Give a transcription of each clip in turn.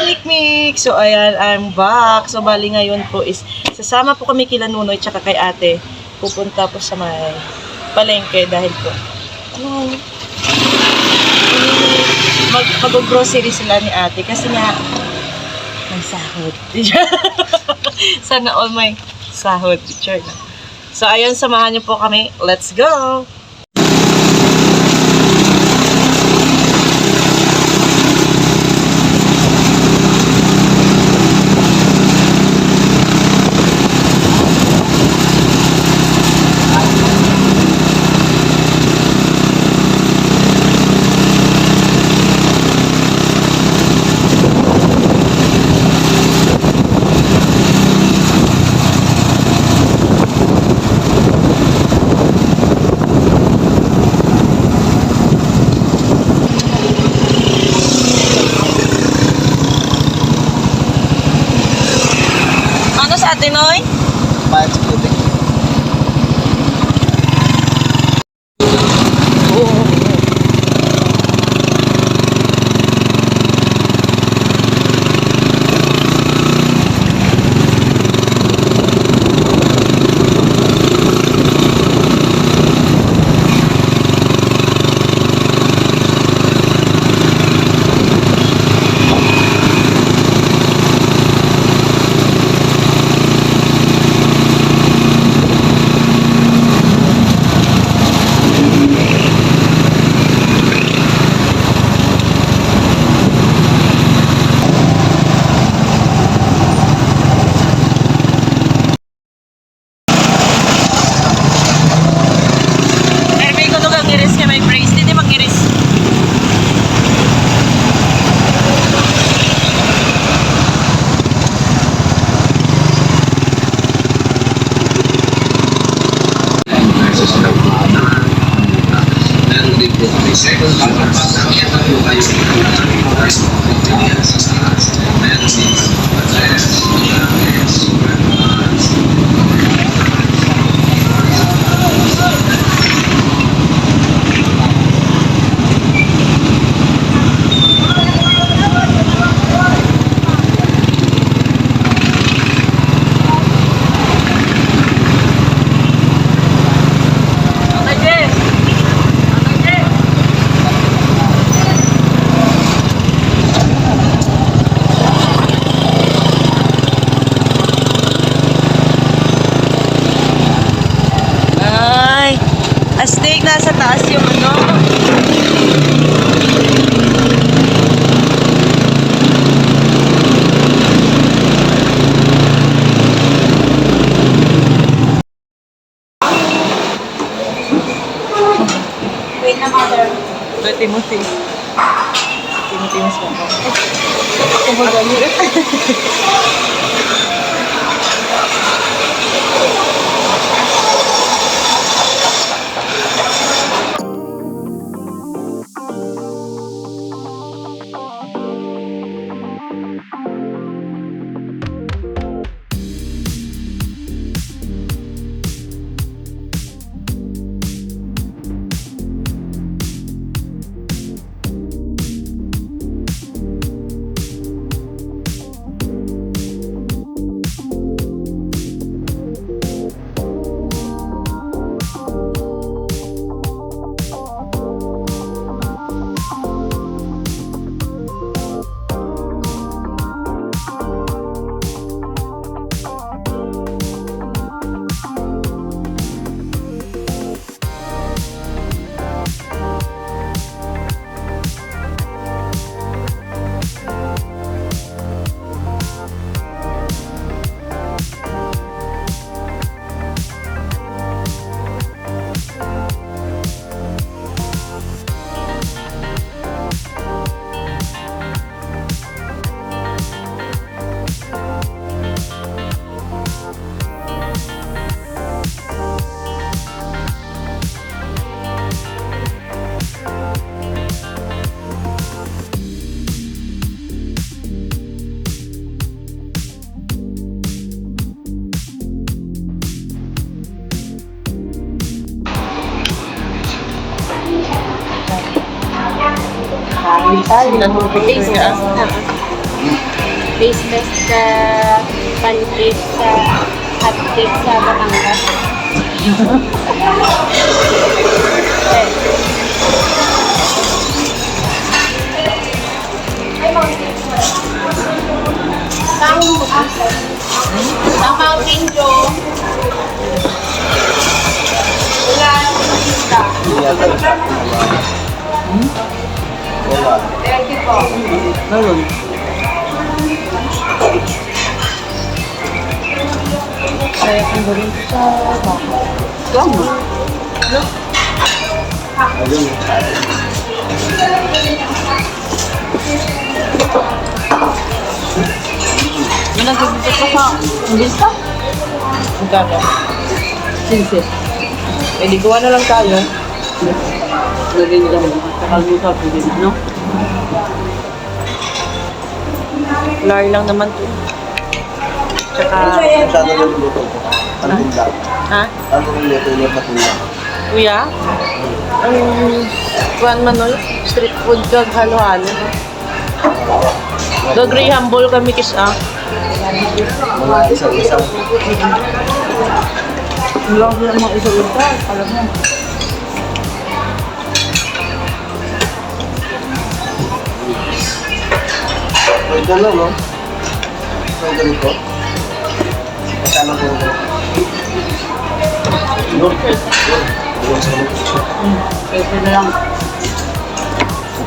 Mikmik! So, ayan, I'm back. So, bali ngayon po is, sasama po kami kila Nunoy tsaka kay ate. Pupunta po sa may palengke dahil po, mag-grocery sila ni ate kasi nga, may sahod. Sana all may sahod. Picture na. So, ayun, samahan niyo po kami. Let's go! Ate Noy? Bayad sa tubig. Astig, nasa taas yung ano. Wait na, mother. Timothy. Timothy mas mo. Ay, Sila nung picture niya. Faceless sa pancake sa hot cake sa Batangas. Ang Mountain Dew. Wala. Hindi yata isa. Wala. Thank you po. Meron. Kaya kung gawin sa bako. Tama. Ayun. Yung nagagigit ka sa lista? Magkano? Sinsit. Eh, di gawa na lang tayo. Lagay nila mo. Kakalmutan ko din, no? Lari lang naman to. Tsaka... Masyado lang luto ko. Patinda. Ha? Ano yung luto niya patinda? Kuya? Ang... Kuan Manol? Street food kag halo-halo. Dogri humble kami kisa. Mga isa-isa. Wala ko mga isa-isa. Alam mo. Pwede lang, no? Pwede ganito. Kasama ko ito. Doon. Doon sa mga. Pwede na lang.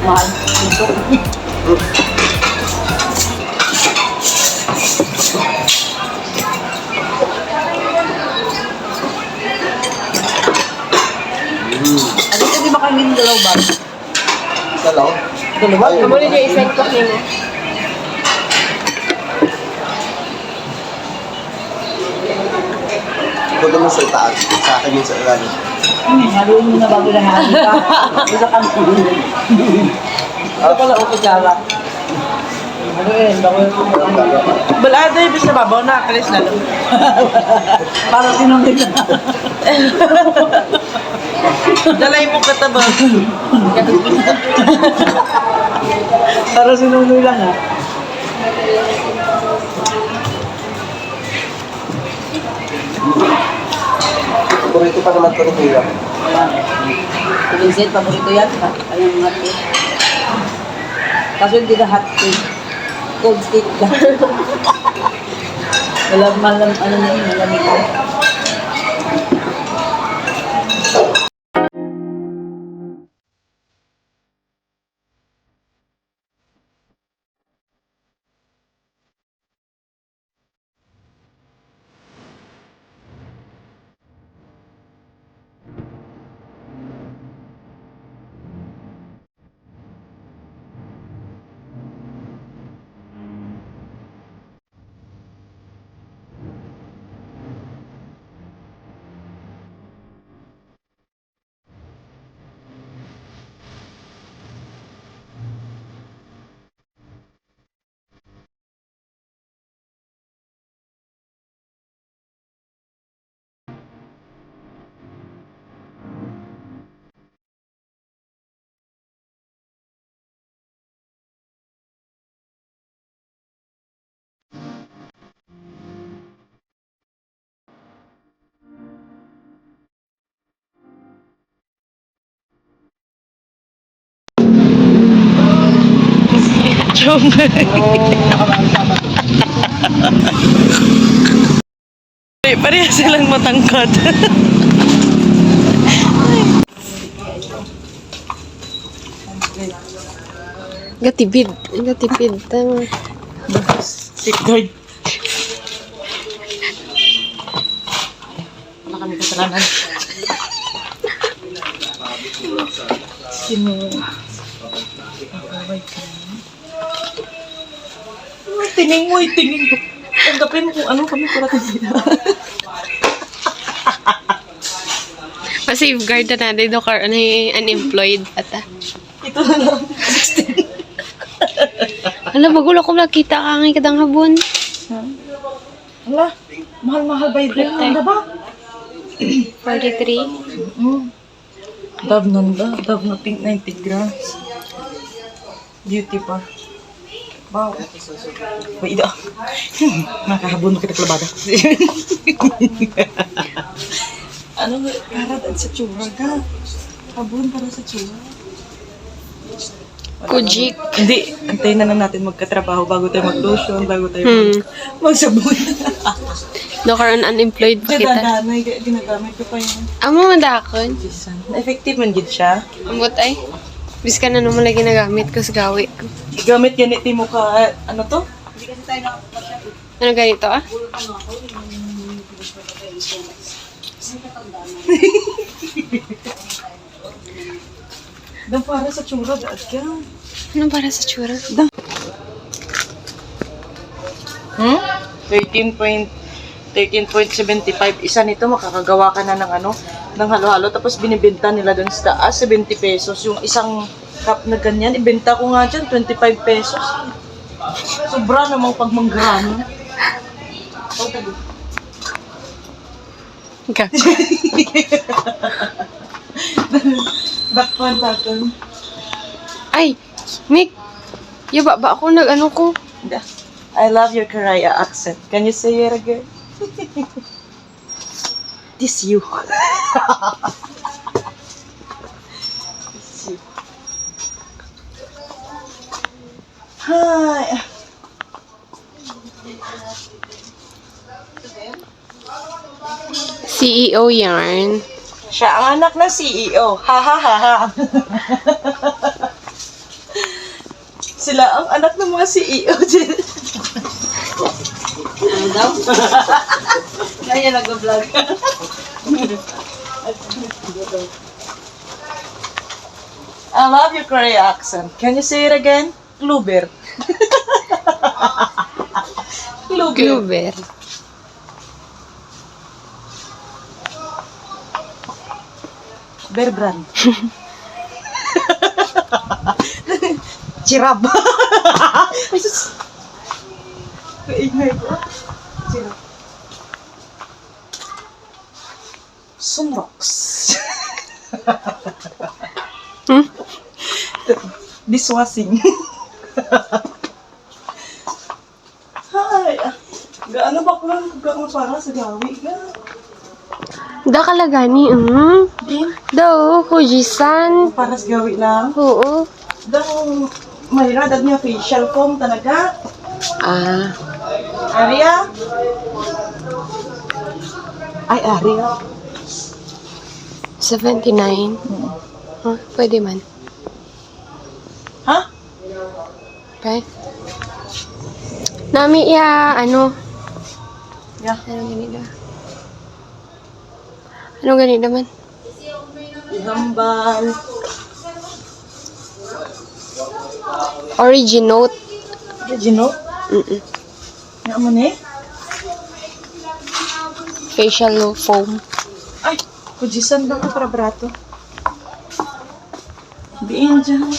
Mahal. Ito. Ano ito, di ba kami ng dalaw ba? Isa lang. Dalawa? Ayun. Kamuli niya isend ko nimo. Ito naman sa itaas. Sa akin yung sa ilalim. Haluin mo na bago na haluin ka. Isa kang Ito pala o kutsara. Haluin, bago yung balada yung bisa babaw na, kalis na lang. Para sinunod na. Dalay mo katabang. Para sinunod lang ha. Paborito pa naman ito ni Kuya. Vincent, paborito yan. Ayang hot cake. Kaso hindi na hot cake. Cold cake lang. Malam, ano na yun, malamig ko. Pareha silang matangkad. Gatibid. Gatibid. Tama. Safeguard. Wala kami kasalanan. Sino? Tingin mo, tingin mo. Tanggapin mo kung ano kami parating sila. Pa-safeguard na natin do car ano yung unemployed ata. Ito na lang. 16. Hala, bagulo ko nakita ka ngay kadang habon. Hala, mahal-mahal ba yung nanda ba? 43. Dove nanda. Dove na pink 90 grams. Beauty pa. Wow. Wait, ito. Makahabon mo kita kalabada. Ano nga, para sa tsura ka. Habon para sa tsura. Kujik. Hindi, antayin na lang natin magkatrabaho bago tayo mag-lotion, bago tayo magsabon. No, karon unemployed pa kita. Nanay, ginagamit ko pa yun. Amo madakon. Effective man gid siya. Amot ay. Bis ka na naman lagi nagamit ko sa gawi ko. Gamit ganit mo ka, ano to? Ano ganito ah? Dan para sa tsura, daad ka. Ano para sa tsura? 13.75. Isa nito, makakagawa ka na ng ano, ng halo-halo. Tapos binibenta nila doon sa taas, 70 pesos. Yung isang cup na ganyan, ibenta ko nga dyan, 25 pesos. Sobra namang pagmanggrano. Gako. Bakpan. Ay, Nick. Yaba ba ako nag-ano ko? I love your Karaya accent. Can you say it again? This you. This you. Hi. CEO yarn. Siya ang anak ng CEO. Ha ha ha ha. Sila ang anak ng mga CEO din. Ano daw? Kaya nag-vlog. I love your Korea accent. Can you say it again? Kluber. Kluber. Kluber. Bear brand. Chirab. Ay, sus. Kaingay ko. Chirab. Sunrox. Dishwashing. Hi. Gaano ba ko lang para sa gawi ka? Da kalagani, Din. daw, Kujisan. Para sa gawi lang. Oo. Dang Mayra, dad niya facial foam talaga. Ah. Aria? Ay, Aria. 79. Huh? Pwede man. Ha? Okay. Nami ano? Yeah. Ano ganito? Ano ganito man? Ihambal. Originote. Gino? Nga mo ni? Facial foam. Ay, kujisan ba ka para brato? Diin dyan.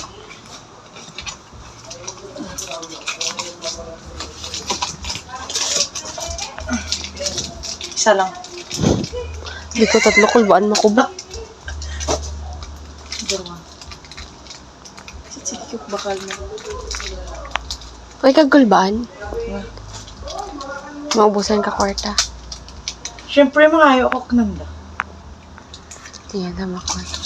Isa lang. Di ko tatlo kulbaan makubak. Dalawa. Sikik bakal mo. May kagulbaan. Maubusan ka kwarta. Siyempre, mga ayaw ako kananda. Tingnan sa mga kwarta.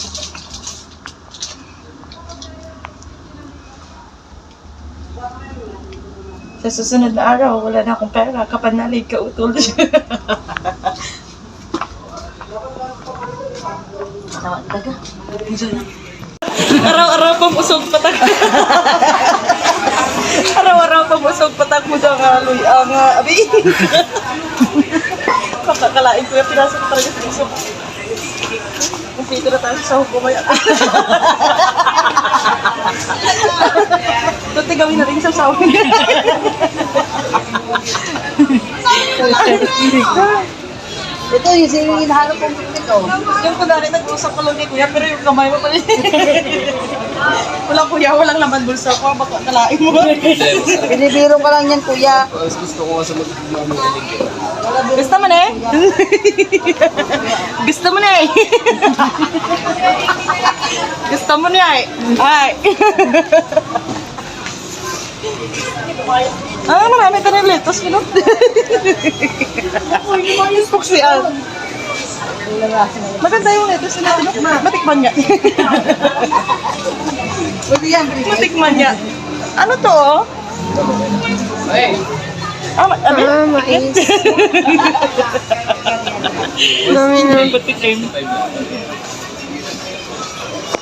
Sa susunod na araw, wala na akong pera. Kapanalig ka utol. Tawag taga. Araw-araw pang usog patak. Araw-araw pang usog patak mo dyan nga, Luy. Ang abi. Kakakalain ko yung pinasok ko talaga sa usog. Kumpito na tayo sa hukumaya. Doon gawin natin sa sawin. Ito yung siling hinahanap kong ito. Yung kunwari nag-usap ko lang ni Kuya, pero yung kamay mo pala. Walang Kuya, walang laman bulsa ko. Baka kalain mo. Binibiro ka lang yan, kuya. Mas gusto ko nga sa mag-manualing ko. Gusto mo na eh? Gusto mo na eh? Gusto mo na eh? Ay. Ah, marami ka ng lettuce, you know? Puksian. Maganda yung lettuce nila, you know? Matikman nga. Matikman nga. Ano to? Mais. Mami na. Patikim.